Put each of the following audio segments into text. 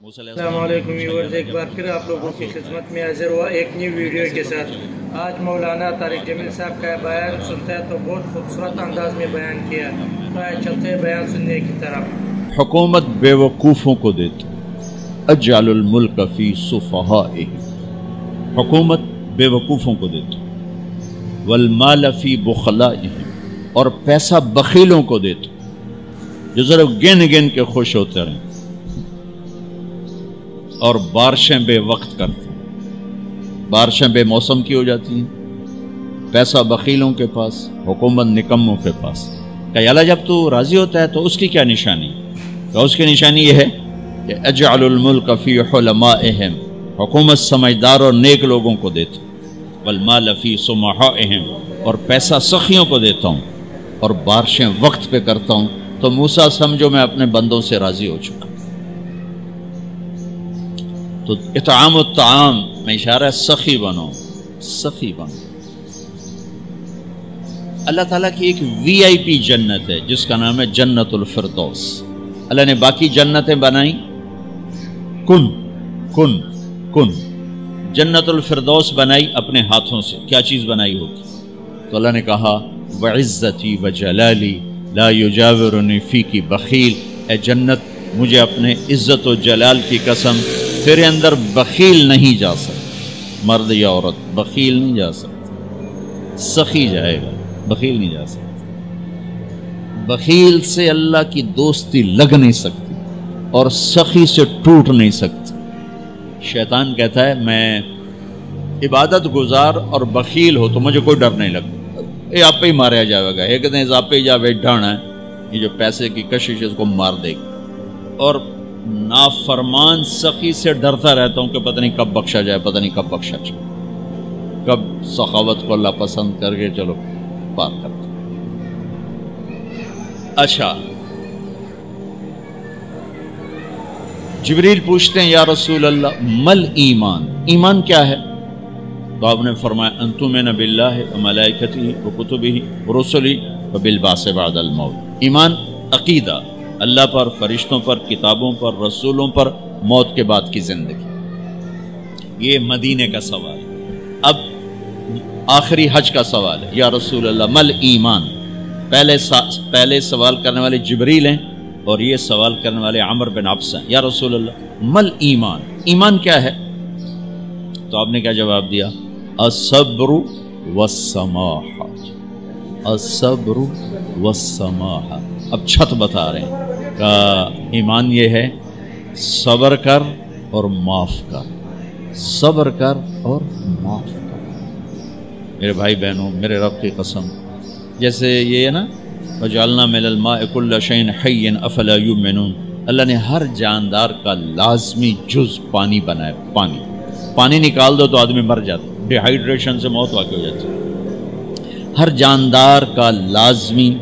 السلام علیکم ویورز، ایک بار پھر آپ لوگوں کی خدمت میں حاضر ہوا ایک نیو ویڈیو کے ساتھ۔ آج مولانا طارق جمیل صاحب کا بیان سنتا ہے تو بہت خوبصورت انداز میں بیان کیا، تو آئے چلتے ہیں بیان سننے کی طرف۔ حکومت بے وقوفوں کو دیتی، اجعل الملک فی صفہائہ، حکومت بے وقوفوں کو دیتی، والمال فی بخلائہ، اور پیسہ بخیلوں کو دیتی جو ذرا گن گن کے خوش ہوتے رہیں، اور بارشیں بے وقت کرتے ہیں، بارشیں بے موسم کی ہو جاتی ہیں، پیسہ بخیلوں کے پاس، حکومت نکموں کے پاس۔ کہ اللہ جب تو راضی ہوتا ہے تو اس کی کیا نشانی؟ تو اس کی نشانی یہ ہے کہ اجعل الملک فی حلمائہم، حکومت سمجھدار اور نیک لوگوں کو دیتا ہوں، والمال فی سمحائہم، اور پیسہ سخیوں کو دیتا ہوں، اور بارشیں وقت پہ کرتا ہوں۔ تو موسیٰ سمجھو میں اپنے بندوں سے راضی ہو چکا۔ تو اطعام الطعام میں اشارہ سخی بنو، سخی بنو۔ اللہ تعالیٰ کی ایک وی آئی پی جنت ہے جس کا نام ہے جنت الفردوس۔ اللہ نے باقی جنتیں بنائیں کن کن کن، جنت الفردوس بنائی اپنے ہاتھوں سے۔ کیا چیز بنائی ہوگی؟ تو اللہ نے کہا وعزتی وجلالی لا یجاورنی فیکی بخیل، اے جنت مجھے اپنے عزت و جلال کی قسم تیرے اندر بخیل نہیں جا سکتا، مرد یا عورت بخیل نہیں جا سکتا، سخی جائے گا، بخیل نہیں جا سکتا۔ بخیل سے اللہ کی دوستی لگ نہیں سکتی اور سخی سے ٹوٹ نہیں سکتی۔ شیطان کہتا ہے میں عبادت گزار اور بخیل ہو تو مجھے کوئی ڈر نہیں لگتا، یہ آپ پہ ہی مارا جائے گا، ایک دن آپ پہ جا بیٹھانا ہے، یہ جو پیسے کی کشش ہے اس کو مار دے گی۔ اور نافرمان سخی سے ڈرتا رہتا ہوں کہ پتہ نہیں کب بخشا جائے، پتہ نہیں کب بخشا جائے، کب سخاوت کو اللہ پسند کر کے چلو پار کرتے۔ اچھا، جبریل پوچھتے ہیں یا رسول اللہ مل ایمان، ایمان کیا ہے؟ تو آپ نے فرمایا ان تؤمن باللہ وملائکتہ وکتبہ ورسلہ وبالبعث بعد الموت۔ ایمان عقیدہ، اللہ پر، فرشتوں پر، کتابوں پر، رسولوں پر، موت کے بعد کی زندگی۔ یہ مدینے کا سوال ہے۔ اب آخری حج کا سوال ہے، یا رسول اللہ مل ایمان۔ پہلے سوال کرنے والے جبریل ہیں اور یہ سوال کرنے والے عمر بن عبس ہیں۔ یا رسول اللہ مل ایمان، ایمان کیا ہے؟ تو آپ نے کیا جواب دیا؟ الصبر والسماحہ، الصبر والسماحہ۔ اب چھت بتا رہے ہیں کہ ایمان یہ ہے صبر کر اور معاف کر، صبر کر اور معاف کر۔ میرے بھائی بہنوں، میرے رب کی قسم، جیسے یہ ہے نا وجعلنا من الماء کل شیء حی افلا یؤمنون، اللہ نے ہر جاندار کا لازمی جز پانی بنایا۔ پانی نکال دو تو آدمی مر جاتا، ڈی ہائیڈریشن سے موت واقع ہو جاتی۔ ہر جاندار کا لازمی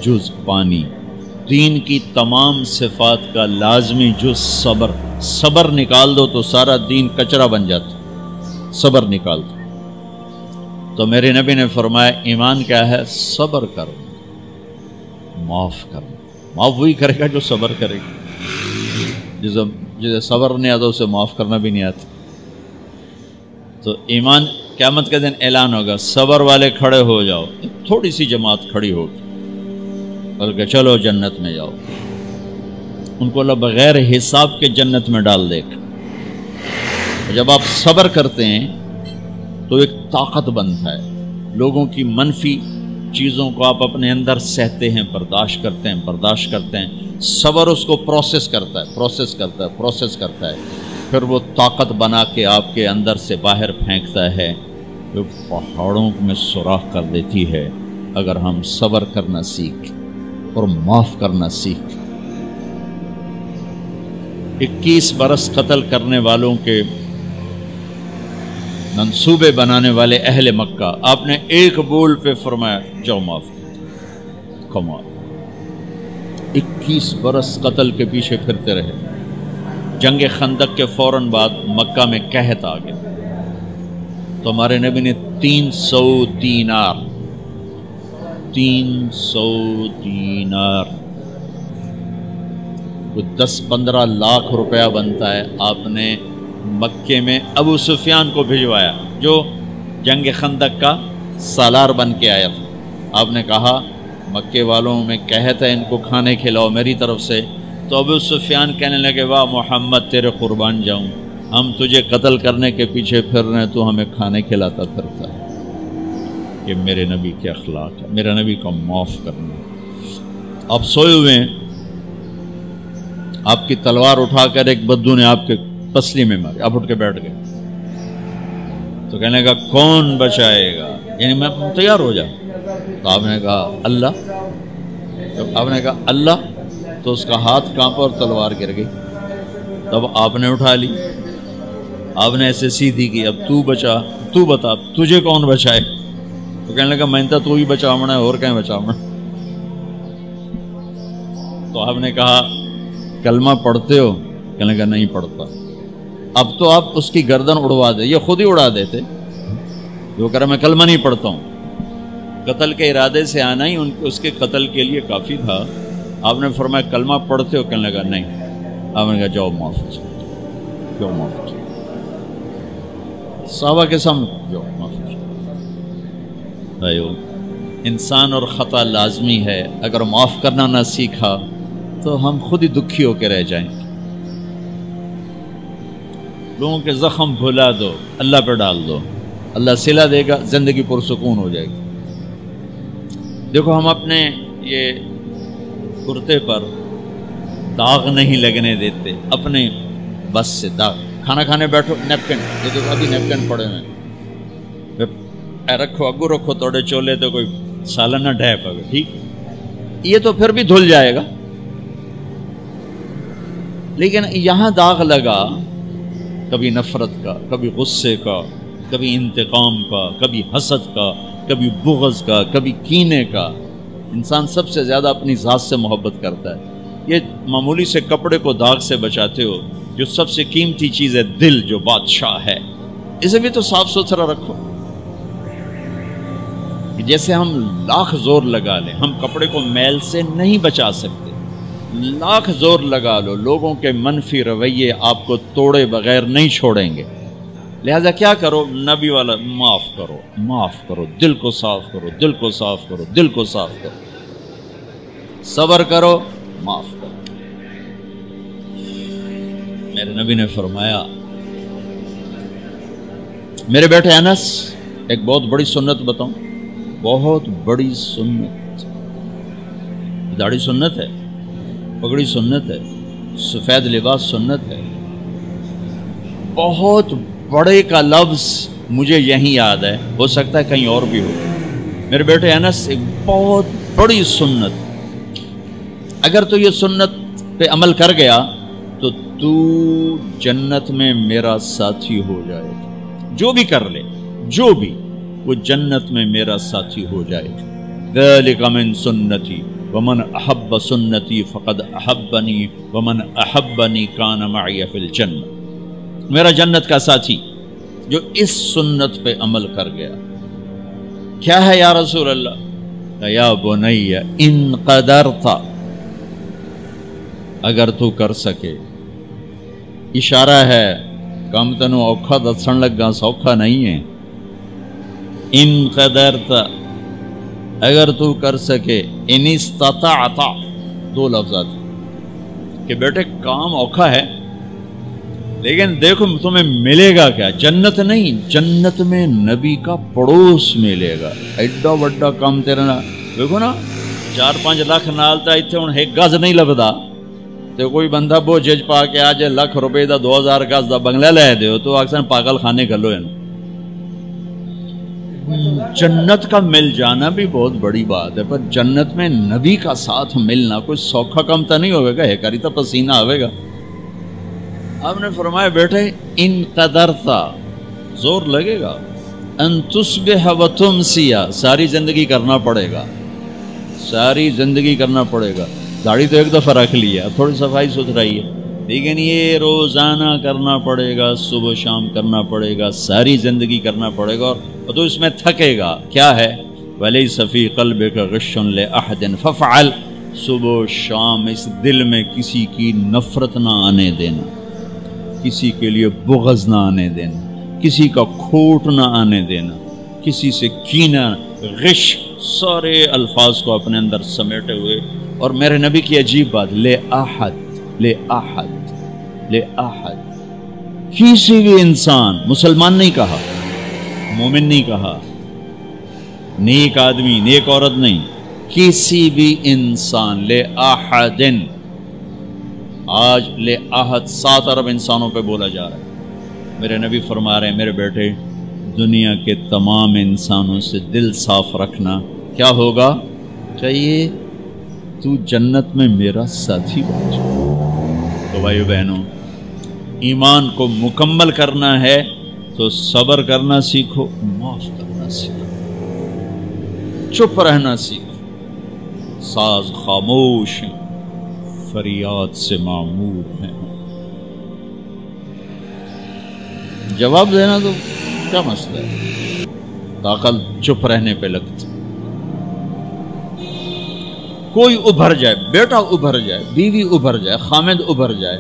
جز پانی، دین کی تمام صفات کا لازمی جز صبر، صبر نکال دو تو سارا دین کچرا بن جاتا، صبر نکال دو۔ تو میرے نبی نے فرمایا ایمان کیا ہے؟ صبر کرو، معاف کرو۔ معاف وہی کرے گا جو صبر کرے گا، جسے صبر نہیں آتا اسے معاف کرنا بھی نہیں آتا۔ تو ایمان قیامت کے دن اعلان ہوگا، صبر والے کھڑے ہو جاؤ، تھوڑی سی جماعت کھڑی ہوگی، بلکہ چلو جنت میں جاؤ۔ ان کو اللہ بغیر حساب کے جنت میں ڈال دے گا۔ جب آپ صبر کرتے ہیں تو ایک طاقت بنتا ہے، لوگوں کی منفی چیزوں کو آپ اپنے اندر سہتے ہیں، برداشت کرتے ہیں۔ صبر اس کو پروسیس کرتا ہے، پھر وہ طاقت بنا کے آپ کے اندر سے باہر پھینکتا ہے، جو پہاڑوں میں سوراخ کر دیتی ہے اگر ہم صبر کرنا سیکھ اور معاف کرنا سیکھ۔ 21 برس قتل کرنے والوں کے منصوبے بنانے والے اہل مکہ، آپ نے ایک بول پہ فرمایا جاؤ معاف کرو۔ کمال، 21 برس قتل کے پیچھے پھرتے رہے۔ جنگ خندق کے فوراً بعد مکہ میں قحط آ گیا، تو ہمارے نبی نے 300 دینار وہ 10-15 لاکھ روپیہ بنتا ہے، آپ نے مکے میں ابو سفیان کو بھجوایا جو جنگ خندق کا سالار بن کے آیا تھا. آپ نے کہا مکے والوں میں کہتا ہے ان کو کھانے کھلاؤ میری طرف سے. تو ابو سفیان کہنے لگے واہ محمد تیرے قربان جاؤں، ہم تجھے قتل کرنے کے پیچھے پھر رہے ہیں، تو ہمیں کھانے کھلاتا پھرتا ہے. یہ میرے نبی کے اخلاق ہے، میرے نبی کو معاف کرنا. آپ سوئے ہوئے ہیں، آپ کی تلوار اٹھا کر ایک بدو نے آپ کے پسلی میں ماری، آپ اٹھ کے بیٹھ گئے. تو کہنے لگا کون بچائے گا، یعنی میں تیار ہو جا. تو آپ نے کہا اللہ. جب آپ نے کہا اللہ تو اس کا ہاتھ کانپا اور تلوار گر گئی. تب آپ نے اٹھا لی، آپ نے ایسے سیدھی کی، اب تو بچا، تو بتا تجھے کون بچائے. تو کہنے لگا میں تو ہی بچاونا ہے، اور کہیں بچاونا. تو آپ نے کہا کلمہ پڑھتے ہو؟ کہنے لگا نہیں پڑھتا. اب تو آپ اس کی گردن اڑوا دے، یہ خود ہی اڑا دیتے. جو کہہ رہا میں کلمہ نہیں پڑھتا ہوں. قتل کے ارادے سے آنا ہی اس کے قتل کے لیے کافی تھا. آپ نے فرمایا کلمہ پڑھتے ہو؟ کہنے لگا نہیں. آپ نے کہا جاؤ معاف ہو جاؤ، جاؤ معاف ہو جاؤ. صحابہ کے سامنے جاؤ معاف ہو جاؤ. انسان اور خطا لازمی ہے، اگر معاف کرنا نہ سیکھا تو ہم خود ہی دکھی ہو کے رہ جائیں. لوگوں کے زخم بھلا دو، اللہ پہ ڈال دو، اللہ صلہ دے گا، زندگی پرسکون ہو جائے گی. دیکھو ہم اپنے یہ کرتے پر داغ نہیں لگنے دیتے، اپنے بس سے داغ. کھانا کھانے بیٹھو نیپکن، یہ دیکھو ابھی نیپکن پڑے ہوئے، رکھو اگو رکھو توڑے چولے تو کوئی سالن نہ ڈھے پگے، ٹھیک یہ تو پھر بھی دھل جائے گا. لیکن یہاں داغ لگا کبھی نفرت کا، کبھی غصے کا، کبھی انتقام کا، کبھی حسد کا، کبھی بغض کا، کبھی کینے کا. انسان سب سے زیادہ اپنی ذات سے محبت کرتا ہے. یہ معمولی سے کپڑے کو داغ سے بچاتے ہو، جو سب سے قیمتی چیز ہے دل جو بادشاہ ہے، اسے بھی تو صاف ستھرا رکھو. جیسے ہم لاکھ زور لگا لیں، ہم کپڑے کو میل سے نہیں بچا سکتے. لاکھ زور لگا لو، لوگوں کے منفی رویے آپ کو توڑے بغیر نہیں چھوڑیں گے. لہذا کیا کرو؟ نبی والا معاف کرو، معاف کرو، دل کو صاف کرو، دل کو صاف کرو، دل کو صاف کرو، صبر کرو، معاف کرو. میرے نبی نے فرمایا، میرے بیٹے انس ایک بہت بڑی سنت بتاؤں، بہت بڑی سنت. داڑھی سنت ہے، پگڑی سنت ہے، سفید لباس سنت ہے. بہت بڑے کا لفظ مجھے یہیں یاد ہے، ہو سکتا ہے کہیں اور بھی ہو. میرے بیٹے انس ایک بہت بڑی سنت، اگر تو یہ سنت پہ عمل کر گیا تو جنت میں میرا ساتھی ہو جائے گا. جو بھی کر لے، جو بھی، وہ جنت میں میرا ساتھی ہو جائے گا. ذالک من سنتی ومن احب سنتی فقد احبنی ومن احبنی کان معی فی الجنہ. میرا جنت کا ساتھی جو اس سنت پہ عمل کر گیا. کیا ہے یا رسول اللہ؟ یا بنی ان قدرت، اگر تو کر سکے. اشارہ ہے کم تنو اوکھا دسن لگا سوکھا نہیں ہے. ان قدرت، اگر تو کر سکے. ان استطاعت، دو لفظات کہ بیٹے کام اوکھا ہے لیکن دیکھو تمہیں ملے گا کیا. جنت نہیں، جنت میں نبی کا پڑوس ملے گا. ایڈا وڈا کام تیرا نا دیکھو نا 4-5 لاکھ نالتا اتنے ہوں ایک گز نہیں لبدا تو کوئی بندہ بوجھ پا کے آج لاکھ روپے دا 2000 گز دا بنگلہ لے دیو تو اکثر پاگل خانے گلو ہے. جنت کا مل جانا بھی بہت بڑی بات ہے، پر جنت میں نبی کا ساتھ ملنا کوئی سوکھا کم تو نہیں ہوئے گا، ہے کری تو پسینہ آئے گا. آپ نے فرمایا بیٹھے ان قدرتا، زور لگے گا. ان تصبح و تمسیا، ساری زندگی کرنا پڑے گا، ساری زندگی کرنا پڑے گا. داڑھی تو ایک دفعہ رکھ لی ہے، تھوڑی صفائی ستھرائی ہے، لیکن یہ روزانہ کرنا پڑے گا، صبح شام کرنا پڑے گا، ساری زندگی کرنا پڑے گا. اور تو اس میں تھکے گا. کیا ہے؟ وَلَيْسَ فِي قَلْبِكَ غِشٌّ لِأَحَدٍ فَافْعَلْ صبح شام اس دل میں کسی کی نفرت نہ آنے دینا، کسی کے لیے بغض نہ آنے دینا، کسی کا کھوٹ نہ آنے دینا، کسی سے کینہ، غش، سارے الفاظ کو اپنے اندر سمیٹے ہوئے. اور میرے نبی کی عجیب بات، لے احد، لے احد، لے احد، کسی بھی انسان، مسلمان نہیں کہا، مومن نہیں کہا، نیک آدمی، نیک عورت نہیں، کسی بھی انسان، لے احدن. آج لے احد 7 ارب انسانوں پہ بولا جا رہا ہے. میرے نبی فرما رہے ہیں میرے بیٹے، دنیا کے تمام انسانوں سے دل صاف رکھنا. کیا ہوگا؟ چاہیے تو جنت میں میرا ساتھی بن جائے. تو بھائیو بہنوں، ایمان کو مکمل کرنا ہے تو صبر کرنا سیکھو، معاف کرنا سیکھو، چپ رہنا سیکھو. ساز خاموش ہیں، فریاد سے معمور ہیں. جواب دینا تو کیا مسئلہ ہے، عقل چپ رہنے پہ لگتی. کوئی ابھر جائے، بیٹا ابھر جائے، بیوی ابھر جائے، خامد ابھر جائے،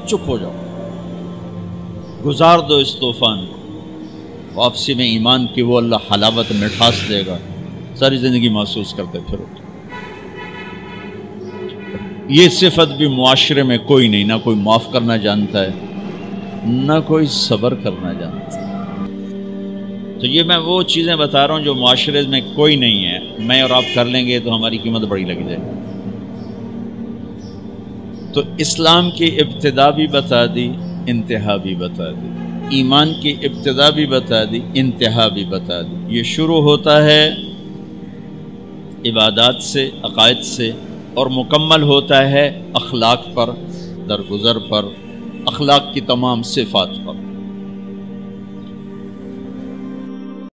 چپ ہو جاؤ، گزار دو اس طوفان کو. واپسی میں ایمان کی وہ اللہ حلاوت مٹھاس دے گا، ساری زندگی محسوس کرتے پھرو. یہ صفت بھی معاشرے میں کوئی نہیں، نہ کوئی معاف کرنا جانتا ہے، نہ کوئی صبر کرنا جانتا ہے. تو یہ میں وہ چیزیں بتا رہا ہوں جو معاشرے میں کوئی نہیں ہے. میں اور آپ کر لیں گے تو ہماری قیمت بڑی لگ جائے گی. تو اسلام کی ابتدا بھی بتا دی، انتہا بھی بتا دی. ایمان کی ابتدا بھی بتا دی، انتہا بھی بتا دی. یہ شروع ہوتا ہے عبادات سے، عقائد سے، اور مکمل ہوتا ہے اخلاق پر، درگزر پر، اخلاق کی تمام صفات پر.